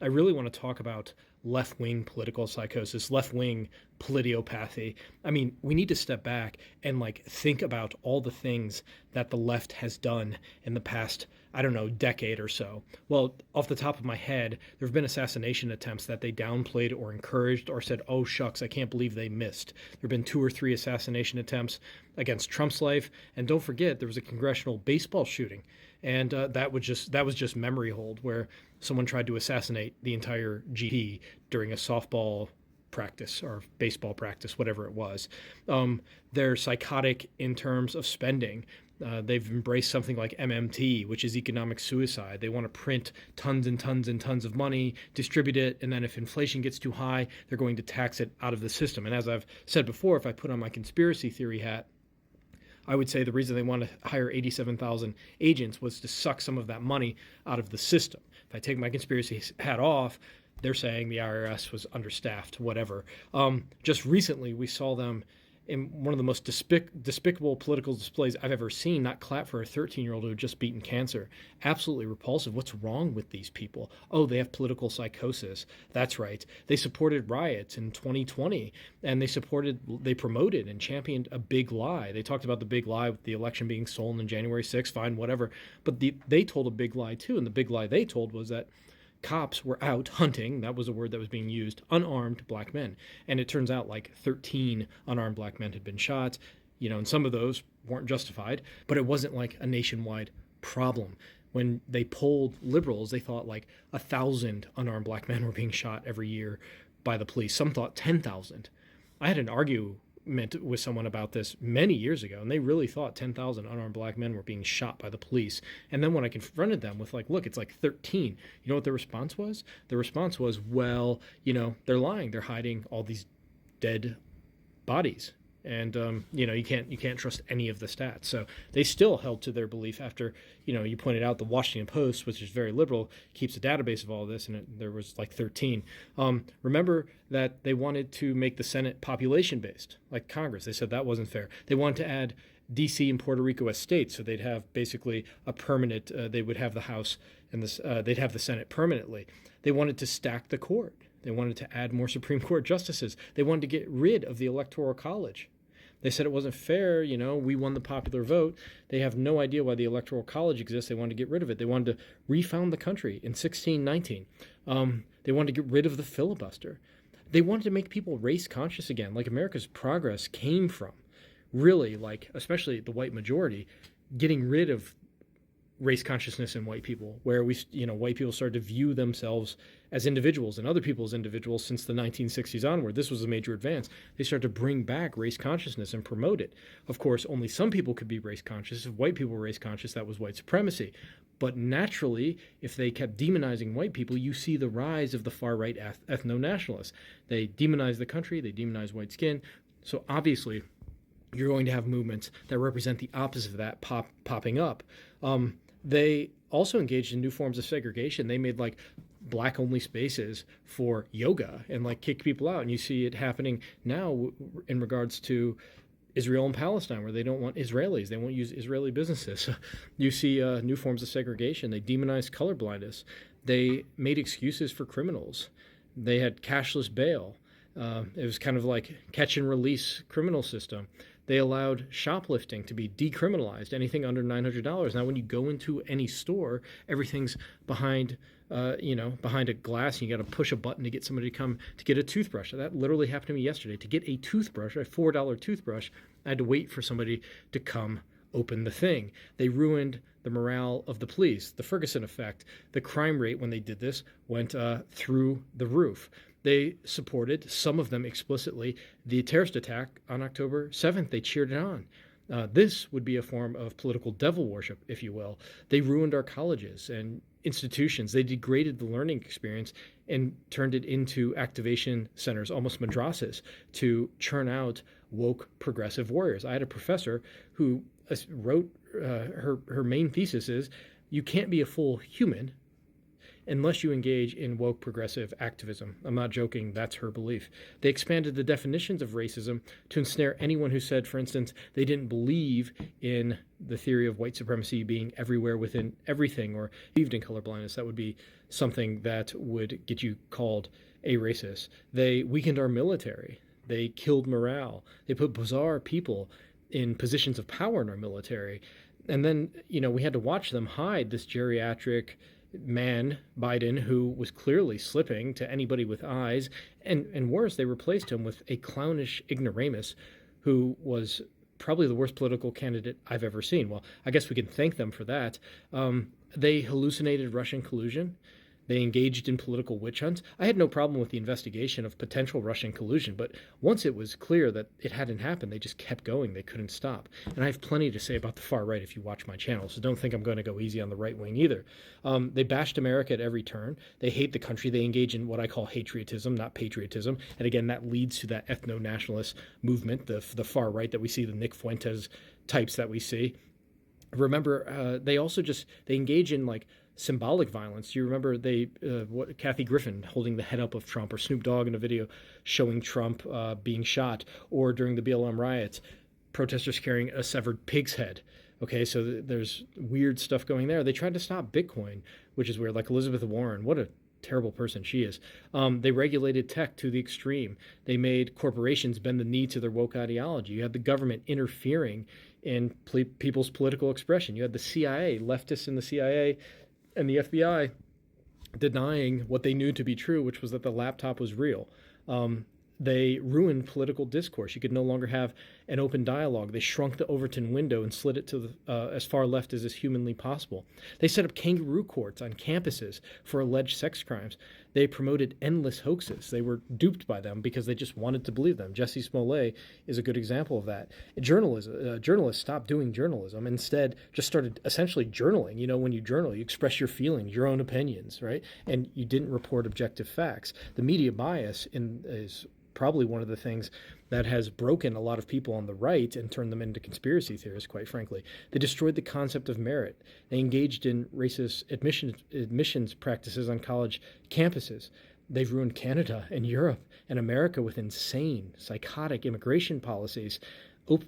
I really want to talk about left wing political psychosis, left wing politiopathy. I mean, we need to step back and think about all the things that the left has done in the past, I don't know, decade or so. Well, off the top of my head, there have been assassination attempts that they downplayed or encouraged or said, oh, shucks, I can't believe they missed. There have been two or three assassination attempts against Trump's life. And don't forget, there was a congressional baseball shooting. And that was just memory hold, where someone tried to assassinate the entire GP during a softball practice or baseball practice, whatever it was. They're psychotic in terms of spending. They've embraced something like MMT, which is economic suicide. They want to print tons and tons and tons of money, distribute it, and then if inflation gets too high, they're going to tax it out of the system. And as I've said before, if I put on my conspiracy theory hat, I would say the reason they want to hire 87,000 agents was to suck some of that money out of the system. If I take my conspiracy hat off, they're saying the IRS was understaffed, whatever. Just recently, we saw them in one of the most despicable political displays I've ever seen, not clap for a 13-year-old who had just beaten cancer. Absolutely repulsive. What's wrong with these people? Oh, they have political psychosis. That's right. They supported riots in 2020, and they promoted and championed a big lie. They talked about the big lie with the election being stolen on January 6th, fine, whatever. But they told a big lie too, and the big lie they told was that cops were out hunting, that was a word that was being used, unarmed black men. And it turns out 13 unarmed black men had been shot, and some of those weren't justified, but it wasn't like a nationwide problem. When they polled liberals, they thought 1,000 unarmed black men were being shot every year by the police. Some thought 10,000. I had an argument with someone about this many years ago, and they really thought 10,000 unarmed black men were being shot by the police. And then when I confronted them with look, it's 13, you know what their response was? The response was, well, they're lying. They're hiding all these dead bodies. And you can't trust any of the stats. So they still held to their belief after you pointed out the Washington Post, which is very liberal, keeps a database of all this, and there was 13. Remember that they wanted to make the Senate population based, like Congress. They said that wasn't fair. They wanted to add D.C. and Puerto Rico as states, so they'd have basically a permanent. They would have the House and they'd have the Senate permanently. They wanted to stack the court. They wanted to add more Supreme Court justices. They wanted to get rid of the Electoral College. They said it wasn't fair, we won the popular vote. They have no idea why the Electoral College exists. They wanted to get rid of it. They wanted to refound the country in 1619. They wanted to get rid of the filibuster. They wanted to make people race conscious again, like America's progress came from. Really, especially the white majority, getting rid of race consciousness in white people, where white people started to view themselves as individuals and other people as individuals since the 1960s onward. This was a major advance. They started to bring back race consciousness and promote it. Of course, only some people could be race conscious. If white people were race conscious, that was white supremacy. But naturally, if they kept demonizing white people, you see the rise of the far-right ethno-nationalists. They demonize the country, they demonize white skin. So obviously, you're going to have movements that represent the opposite of that popping up. They also engaged in new forms of segregation. They made black only spaces for yoga and kick people out. And you see it happening now in regards to Israel and Palestine, where they don't want Israelis. They won't use Israeli businesses. You see new forms of segregation. They demonized colorblindness. They made excuses for criminals. They had cashless bail. It was kind of like catch and release criminal system. They allowed shoplifting to be decriminalized, anything under $900. Now, when you go into any store, everything's behind a glass, and you got to push a button to get somebody to come to get a toothbrush. That literally happened to me yesterday. To get a toothbrush, a $4 toothbrush, I had to wait for somebody to come open the thing. They ruined the morale of the police. The Ferguson effect. The crime rate when they did this went through the roof. They supported, some of them explicitly, the terrorist attack on October 7th. They cheered it on. This would be a form of political devil worship, if you will. They ruined our colleges and institutions. They degraded the learning experience and turned it into activation centers, almost madrasas, to churn out woke progressive warriors. I had a professor who wrote her main thesis is, you can't be a full human unless you engage in woke progressive activism. I'm not joking, that's her belief. They expanded the definitions of racism to ensnare anyone who said, for instance, they didn't believe in the theory of white supremacy being everywhere within everything, or believed in colorblindness. That would be something that would get you called a racist. They weakened our military. They killed morale. They put bizarre people in positions of power in our military. And then, we had to watch them hide this geriatric man, Biden, who was clearly slipping to anybody with eyes. And worse, they replaced him with a clownish ignoramus who was probably the worst political candidate I've ever seen. Well, I guess we can thank them for that. They hallucinated Russian collusion. They engaged in political witch hunts. I had no problem with the investigation of potential Russian collusion, but once it was clear that it hadn't happened, they just kept going. They couldn't stop. And I have plenty to say about the far right if you watch my channel, so don't think I'm going to go easy on the right wing either. They bashed America at every turn. They hate the country. They engage in what I call patriotism, not patriotism. And again, that leads to that ethno-nationalist movement, the far right that we see, the Nick Fuentes types that we see. Remember, they also they engage in symbolic violence. You remember Kathy Griffin holding the head up of Trump, or Snoop Dogg in a video showing Trump being shot, or during the BLM riots, protesters carrying a severed pig's head. Okay, so there's weird stuff going there. They tried to stop Bitcoin, which is weird, like Elizabeth Warren. What a terrible person she is. They regulated tech to the extreme. They made corporations bend the knee to their woke ideology. You had the government interfering in people's political expression. You had the CIA, leftists in the CIA and the FBI denying what they knew to be true, which was that the laptop was real. They ruined political discourse. You could no longer have an open dialogue. They shrunk the Overton window and slid it to as far left as is humanly possible. They set up kangaroo courts on campuses for alleged sex crimes. They promoted endless hoaxes. They were duped by them because they just wanted to believe them. Jussie Smollett is a good example of that. Journalists stopped doing journalism. Instead, just started essentially journaling. When you journal, you express your feelings, your own opinions, right? And you didn't report objective facts. The media bias is probably one of the things that has broken a lot of people on the right and turned them into conspiracy theorists, quite frankly. They destroyed the concept of merit. They engaged in racist admissions practices on college campuses. They've ruined Canada and Europe and America with insane, psychotic immigration policies.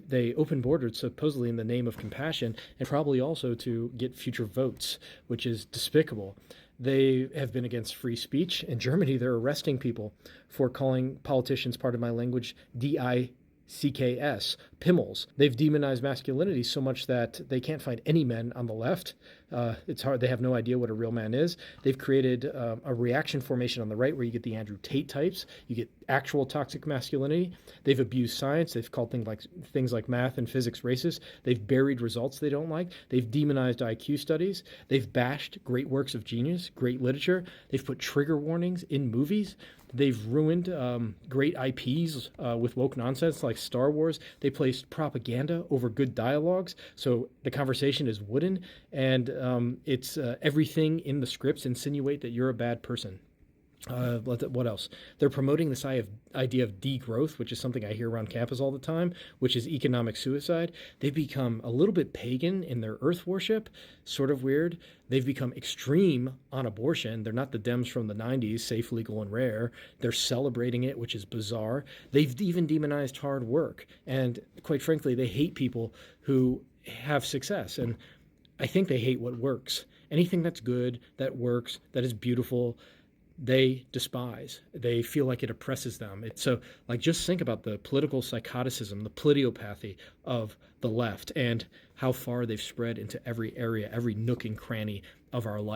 They open borders supposedly in the name of compassion, and probably also to get future votes, which is despicable. They have been against free speech. In Germany, they're arresting people for calling politicians, pardon my language, DICKS, Pimmels. They've demonized masculinity so much that they can't find any men on the left. It's hard. They have no idea what a real man is. They've created a reaction formation on the right where you get the Andrew Tate types. You get actual toxic masculinity. They've abused science. They've called things like math and physics racist. They've buried results they don't like. They've demonized IQ studies. They've bashed great works of genius, great literature. They've put trigger warnings in movies. They've ruined great IPs with woke nonsense like Star Wars. They placed propaganda over good dialogues, so the conversation is wooden, and it's everything in the scripts insinuate that you're a bad person. What else? They're promoting this idea of degrowth, which is something I hear around campus all the time, which is economic suicide. They've become a little bit pagan in their earth worship, sort of weird. They've become extreme on abortion. They're not the Dems from the 90s, safe, legal, and rare. They're celebrating it, which is bizarre. They've even demonized hard work. And quite frankly, they hate people who have success. And I think they hate what works. Anything that's good, that works, that is beautiful, they despise. They feel like it oppresses them. So just think about the political psychoticism, the politiopathy of the left, and how far they've spread into every area, every nook and cranny of our life.